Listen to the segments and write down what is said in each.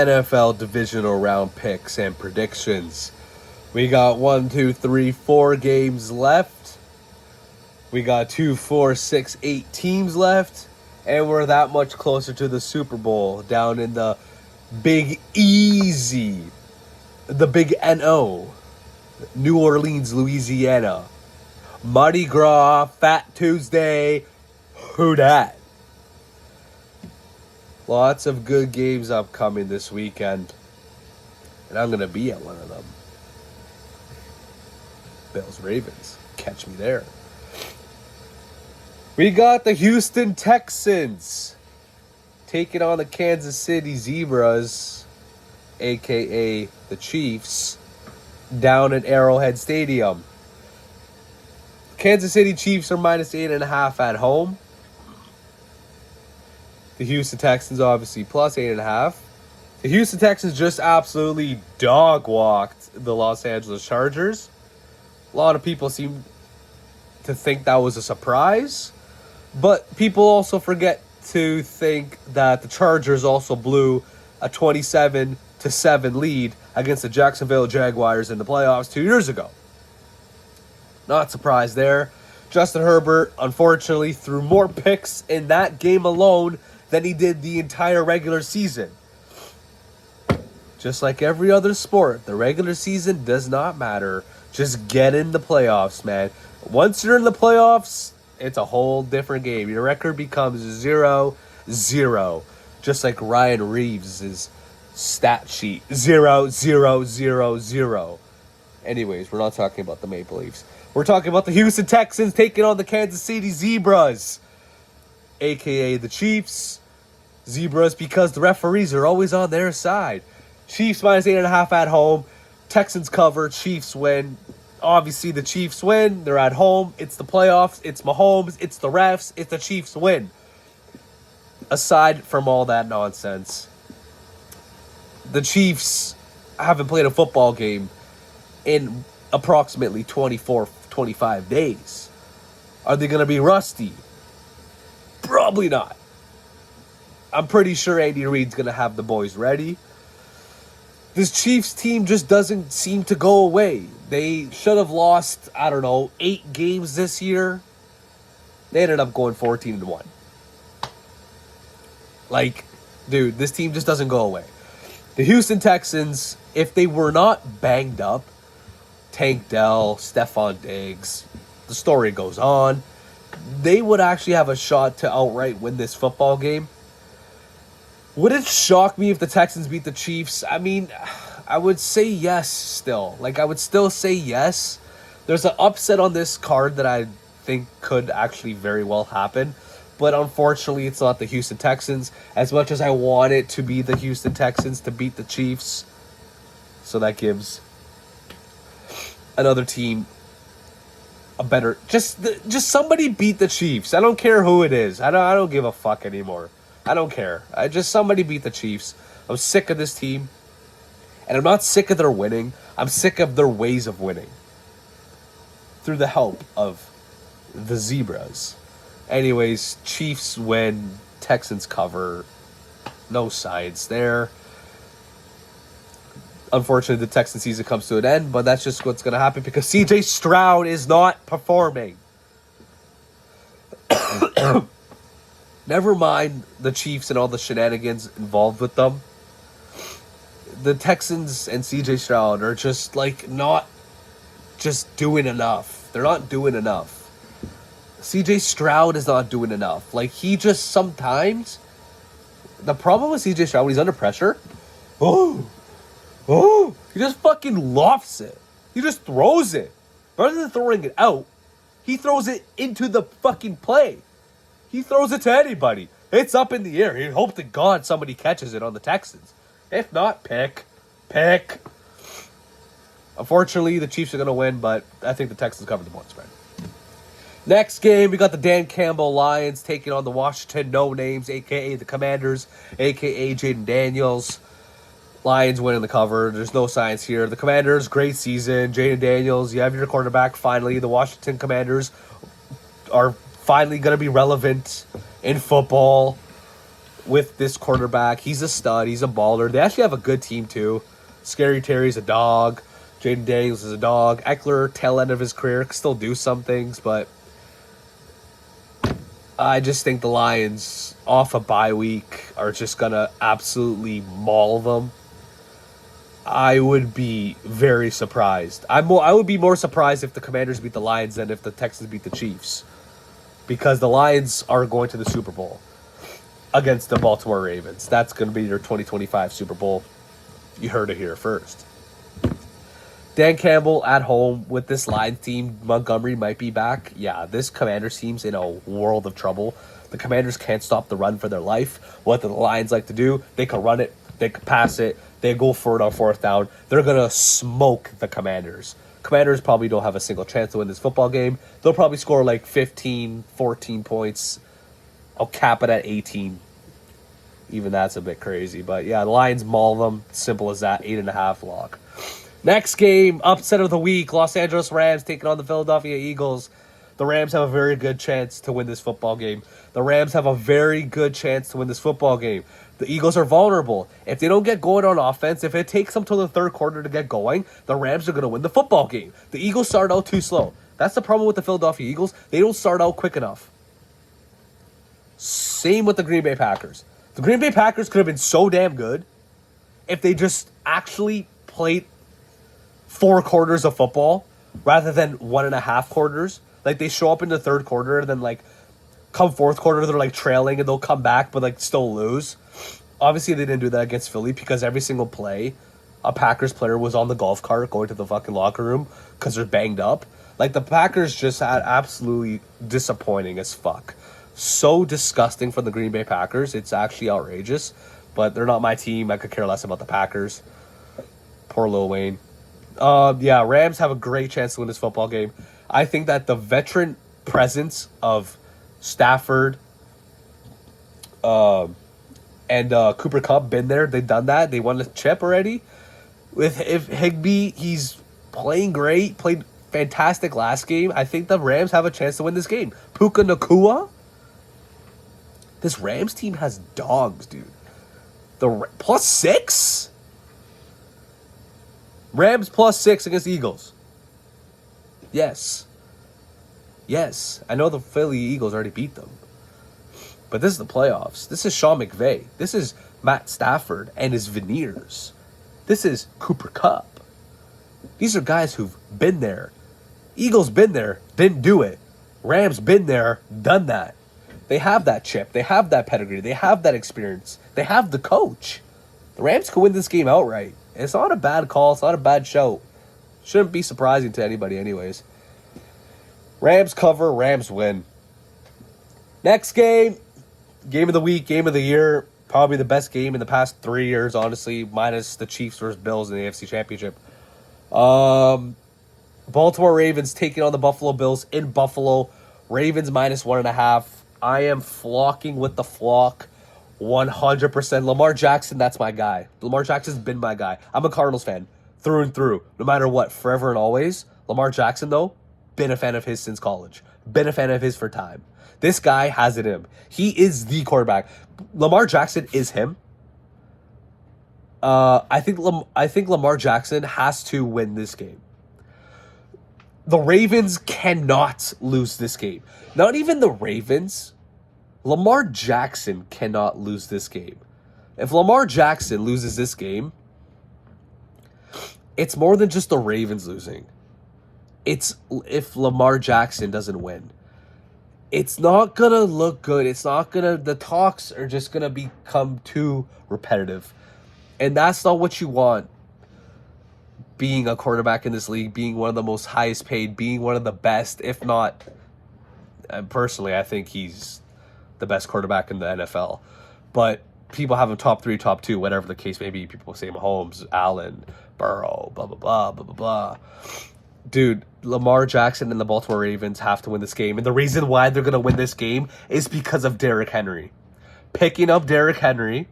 NFL Divisional round picks and predictions. We got 1, 2, 3, 4 games left. We got 2, 4, 6, 8 teams left. And we're that much closer to the Super Bowl down in the Big Easy. The Big NO. New Orleans, Louisiana. Mardi Gras, Fat Tuesday. Who dat? Lots of good games upcoming this weekend. And I'm going to be at one of them. Bills Ravens. Catch me there. We got the Houston Texans taking on the Kansas City Zebras, a.k.a. the Chiefs, down at Arrowhead Stadium. Kansas City Chiefs are minus 8.5 at home. The Houston Texans obviously plus 8.5. The Houston Texans just absolutely dog-walked the Los Angeles Chargers. A lot of people seem to think that was a surprise. But people also forget to think that the Chargers also blew a 27-7 lead against the Jacksonville Jaguars in the playoffs 2 years ago. Not surprised there. Justin Herbert, unfortunately, threw more picks in that game alone than he did the entire regular season. Just like every other sport, the regular season does not matter. Just get in the playoffs, man. Once you're in the playoffs, it's a whole different game. Your record becomes 0-0. Just like Ryan Reeves' stat sheet. 0-0-0-0. Anyways, we're not talking about the Maple Leafs. We're talking about the Houston Texans taking on the Kansas City Zebras, a.k.a. the Chiefs. Zebras because the referees are always on their side. Chiefs minus 8.5 at home. Texans cover. Chiefs win. Obviously, the Chiefs win. They're at home. It's the playoffs. It's Mahomes. It's the refs. It's the Chiefs win. Aside from all that nonsense, the Chiefs haven't played a football game in approximately 25 days. Are they going to be rusty? Probably not. I'm pretty sure Andy Reid's going to have the boys ready. This Chiefs team just doesn't seem to go away. They should have lost, 8 games this year. They ended up going 14-1. Dude, this team just doesn't go away. The Houston Texans, if they were not banged up, Tank Dell, Stephon Diggs, the story goes on, they would actually have a shot to outright win this football game. Would it shock me if the Texans beat the Chiefs? I mean, I would say yes still. I would still say yes. There's an upset on this card that I think could actually very well happen. But unfortunately, it's not the Houston Texans. As much as I want it to be the Houston Texans to beat the Chiefs. So that gives another team a better... Just somebody beat the Chiefs. I don't care who it is. I don't give a fuck anymore. I don't care. Somebody beat the Chiefs. I'm sick of this team. And I'm not sick of their winning. I'm sick of their ways of winning. Through the help of the Zebras. Anyways, Chiefs win. Texans cover. No sides there. Unfortunately, the Texan season comes to an end. But that's just what's going to happen because CJ Stroud is not performing. Never mind the Chiefs and all the shenanigans involved with them. The Texans and CJ Stroud are just not just doing enough. They're not doing enough. CJ Stroud is not doing enough. He just sometimes... The problem with CJ Stroud when he's under pressure... He just fucking lofts it. He just throws it. Rather than throwing it out, he throws it into the fucking play. He throws it to anybody. It's up in the air. He hope to God somebody catches it on the Texans. If not, pick. Unfortunately, the Chiefs are going to win, but I think the Texans cover the point spread. Next game, we got the Dan Campbell Lions taking on the Washington No-Names, a.k.a. the Commanders, a.k.a. Jaden Daniels. Lions winning the cover. There's no science here. The Commanders, great season. Jaden Daniels, you have your quarterback finally. The Washington Commanders are finally going to be relevant in football. with this quarterback. He's a stud. He's a baller. They actually have a good team, too. Scary Terry's a dog. Jaden Daniels is a dog. Eckler, tail end of his career, can still do some things, but I just think the Lions, off a bye week, are just going to absolutely maul them. I would be very surprised. I would be more surprised if the Commanders beat the Lions than if the Texans beat the Chiefs. Because the Lions are going to the Super Bowl against the Baltimore Ravens. That's going to be their 2025 Super Bowl. You heard it here first. Dan Campbell at home with this Lions team. Montgomery might be back. Yeah, this Commanders team's in a world of trouble. The Commanders can't stop the run for their life. What do the Lions like to do? They can run it. They can pass it. They go for it on fourth down. They're going to smoke the Commanders. Commanders probably don't have a single chance to win this football game. They'll probably score like 15, 14 points. I'll cap it at 18. Even that's a bit crazy. But yeah, the Lions maul them. Simple as that. 8.5 lock. Next game, upset of the week. Los Angeles Rams taking on the Philadelphia Eagles. The Rams have a very good chance to win this football game. The Rams have a very good chance to win this football game. The Eagles are vulnerable. If they don't get going on offense, if it takes them till the third quarter to get going, the Rams are going to win the football game. The Eagles start out too slow. That's the problem with the Philadelphia Eagles. They don't start out quick enough. Same with the Green Bay Packers. The Green Bay Packers could have been so damn good if they just actually played 4 quarters of football rather than 1.5 quarters. Like, they show up in the third quarter and then, like, come fourth quarter, they're, like, trailing and they'll come back but, like, still lose. Obviously, they didn't do that against Philly because every single play, a Packers player was on the golf cart going to the fucking locker room because they're banged up. Like, the Packers just had absolutely disappointing as fuck. So disgusting from the Green Bay Packers. It's actually outrageous. But they're not my team. I could care less about the Packers. Poor Lil Wayne. Yeah, Rams have a great chance to win this football game. I think that the veteran presence of Stafford and Cooper Kupp been there. They've done that. They won the chip already. If Higbee, he's playing great, played fantastic last game. I think the Rams have a chance to win this game. Puka Nacua. This Rams team has dogs, dude. +6? Rams +6 against the Eagles. Yes. Yes. I know the Philly Eagles already beat them. But this is the playoffs. This is Sean McVay. This is Matt Stafford and his veneers. This is Cooper Kupp. These are guys who've been there. Eagles been there, didn't do it. Rams been there, done that. They have that chip. They have that pedigree. They have that experience. They have the coach. The Rams could win this game outright. It's not a bad call. It's not a bad show. Shouldn't be surprising to anybody anyways. Rams cover. Rams win. Next game. Game of the week. Game of the year. Probably the best game in the past 3 years, honestly. Minus the Chiefs versus Bills in the AFC Championship. Baltimore Ravens taking on the Buffalo Bills in Buffalo. Ravens -1.5. I am flocking with the flock 100%. Lamar Jackson, that's my guy. Lamar Jackson's been my guy. I'm a Cardinals fan through and through, no matter what, forever and always. Lamar Jackson, though, been a fan of his since college. Been a fan of his for time. This guy has it in him. He is the quarterback. Lamar Jackson is him. I think Lamar Jackson has to win this game. The Ravens cannot lose this game. Not even the Ravens. Lamar Jackson cannot lose this game. If Lamar Jackson loses this game, it's more than just the Ravens losing. It's if Lamar Jackson doesn't win. It's not going to look good. The talks are just going to become too repetitive. And that's not what you want. Being a quarterback in this league, being one of the most highest paid, being one of the best, if not, personally, I think he's the best quarterback in the NFL. But people have him top 3, top 2, whatever the case may be. People say Mahomes, Allen, Burrow, blah, blah, blah, blah, blah, blah. Dude, Lamar Jackson and the Baltimore Ravens have to win this game. And the reason why they're going to win this game is because of Derrick Henry. Picking up Derrick Henry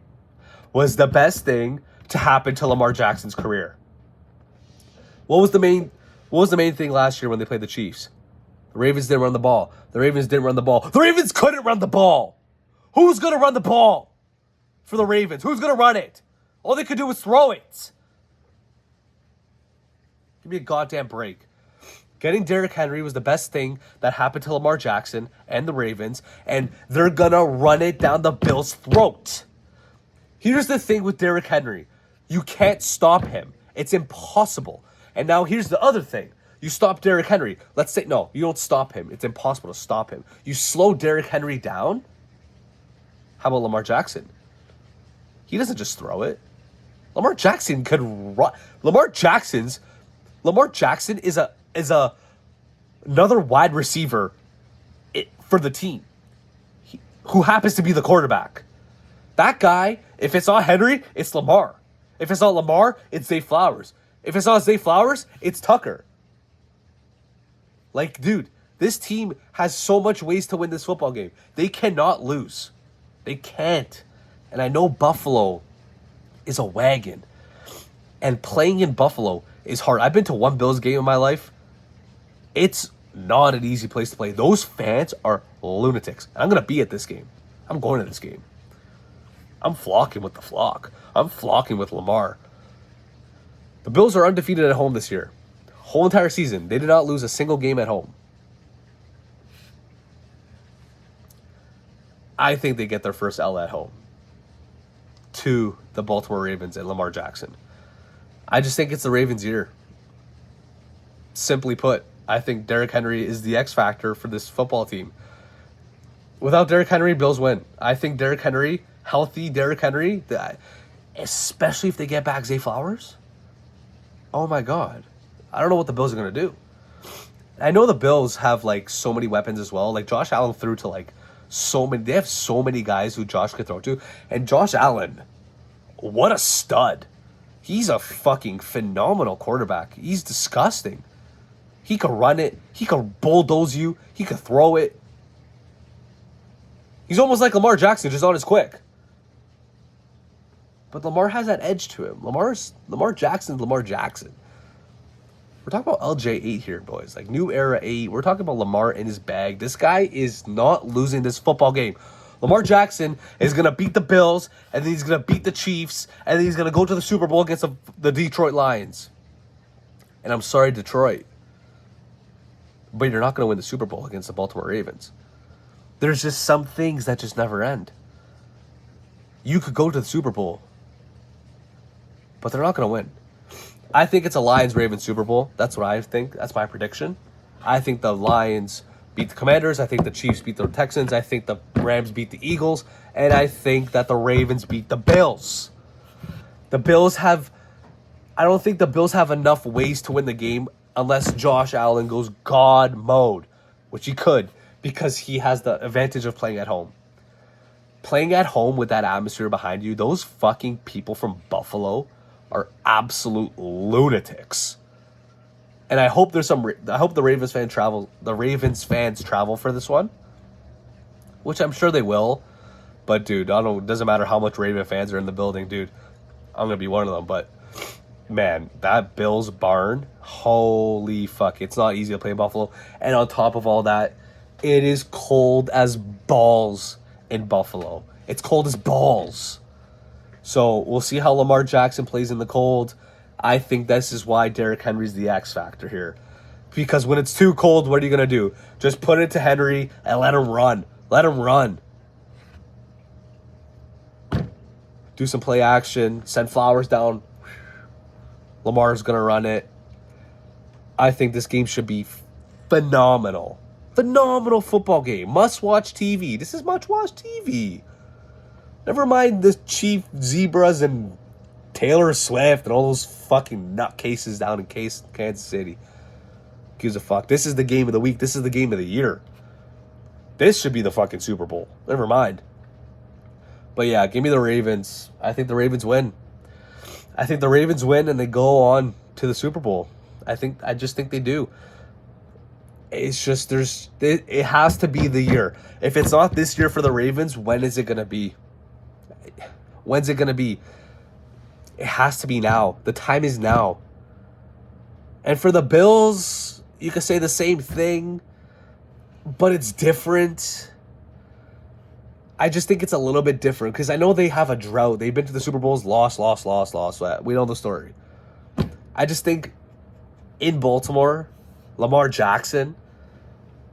was the best thing to happen to Lamar Jackson's career. What was the main thing last year when they played the Chiefs? The Ravens didn't run the ball. The Ravens couldn't run the ball. Who's going to run the ball? for the Ravens. Who's going to run it? All they could do was throw it. Give me a goddamn break. Getting Derrick Henry was the best thing that happened to Lamar Jackson and the Ravens, and they're going to run it down the Bills' throat. Here's the thing with Derrick Henry. You can't stop him. It's impossible. And now here's the other thing. You stop Derrick Henry. Let's say, no, you don't stop him. It's impossible to stop him. You slow Derrick Henry down. How about Lamar Jackson? He doesn't just throw it. Lamar Jackson could run. Lamar Jackson is another wide receiver for the team who happens to be the quarterback. That guy, if it's not Henry, it's Lamar. If it's not Lamar, it's Zay Flowers. If it's not Zay Flowers, it's Tucker. Like, dude, this team has so much ways to win this football game. They cannot lose. They can't. And I know Buffalo is a wagon. And playing in Buffalo is hard. I've been to one Bills game in my life. It's not an easy place to play. Those fans are lunatics. I'm going to be at this game. I'm going to this game. I'm flocking with the flock. I'm flocking with Lamar. The Bills are undefeated at home this year. Whole entire season, they did not lose a single game at home. I think they get their first L at home to the Baltimore Ravens and Lamar Jackson. I just think it's the Ravens' year. Simply put, I think Derrick Henry is the X factor for this football team. Without Derrick Henry, Bills win. I think Derrick Henry, healthy Derrick Henry, especially if they get back Zay Flowers. Oh my God. I don't know what the Bills are going to do. I know the Bills have like so many weapons as well. Like Josh Allen threw to like so many. They have so many guys who Josh could throw to. And Josh Allen, what a stud. He's a fucking phenomenal quarterback. He's disgusting. He could run it. He could bulldoze you. He could throw it. He's almost like Lamar Jackson, just not as quick. But Lamar has that edge to him. Lamar Jackson's Lamar Jackson. We're talking about LJ8 here, boys. Like, new era 8. We're talking about Lamar in his bag. This guy is not losing this football game. Lamar Jackson is going to beat the Bills, and then he's going to beat the Chiefs, and then he's going to go to the Super Bowl against the Detroit Lions. And I'm sorry, Detroit, but you're not going to win the Super Bowl against the Baltimore Ravens. There's just some things that just never end. You could go to the Super Bowl, but they're not going to win. I think it's a Lions-Ravens Super Bowl. That's what I think. That's my prediction. I think the Lions beat the Commanders. I think the Chiefs beat the Texans. I think the Rams beat the Eagles. And I think that the Ravens beat the Bills. I don't think the Bills have enough ways to win the game unless Josh Allen goes God mode, which he could because he has the advantage of playing at home. Playing at home with that atmosphere behind you, those fucking people from Buffalo are absolute lunatics. And I hope the Ravens fans travel for this one, which I'm sure they will. But dude, it doesn't matter how much Raven fans are in the building, dude. I'm going to be one of them, but man, that Bills barn, holy fuck. It's not easy to play in Buffalo. And on top of all that, it is cold as balls in Buffalo. It's cold as balls. So we'll see how Lamar Jackson plays in the cold. I think this is why Derrick Henry's the X factor here. Because when it's too cold, what are you going to do? Just put it to Henry and let him run. Let him run. Do some play action. Send Flowers down. Lamar's going to run it. I think this game should be phenomenal. Phenomenal football game. Must-watch TV. This is must-watch TV. Never mind the Chief Zebras and Taylor Swift and all those fucking nutcases down in Kansas City. Gives a fuck. This is the game of the week. This is the game of the year. This should be the fucking Super Bowl. Never mind. But yeah, give me the Ravens. I think the Ravens win. I think the Ravens win and they go on to the Super Bowl. I just think they do. It's just it has to be the year. If it's not this year for the Ravens, when is it going to be? When's it going to be? It has to be now. The time is now. And for the Bills, you could say the same thing, but it's different. I just think it's a little bit different because I know they have a drought. They've been to the Super Bowls, lost. We know the story. I just think in Baltimore, Lamar Jackson,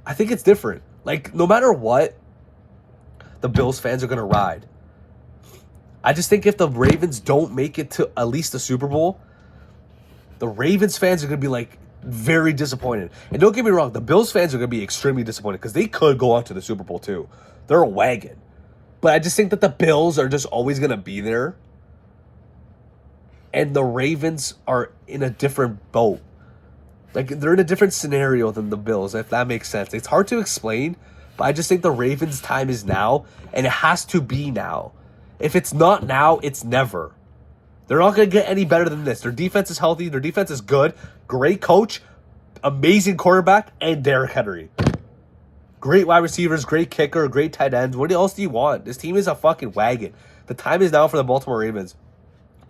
I think it's different. Like, no matter what, the Bills fans are going to ride. I just think if the Ravens don't make it to at least the Super Bowl, the Ravens fans are going to be, like, very disappointed. And don't get me wrong, the Bills fans are going to be extremely disappointed because they could go on to the Super Bowl too. They're a wagon. But I just think that the Bills are just always going to be there. And the Ravens are in a different boat. Like, they're in a different scenario than the Bills, if that makes sense. It's hard to explain, but I just think the Ravens' time is now, and it has to be now. If it's not now, it's never. They're not going to get any better than this. Their defense is healthy. Their defense is good. Great coach, amazing quarterback, and Derrick Henry. Great wide receivers, great kicker, great tight ends. What else do you want? This team is a fucking wagon. The time is now for the Baltimore Ravens.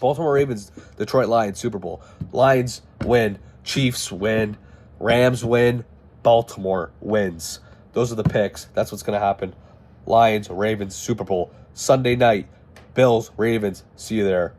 Baltimore Ravens, Detroit Lions, Super Bowl. Lions win. Chiefs win. Rams win. Baltimore wins. Those are the picks. That's what's going to happen. Lions, Ravens, Super Bowl. Sunday night. Bills, Ravens. See you there.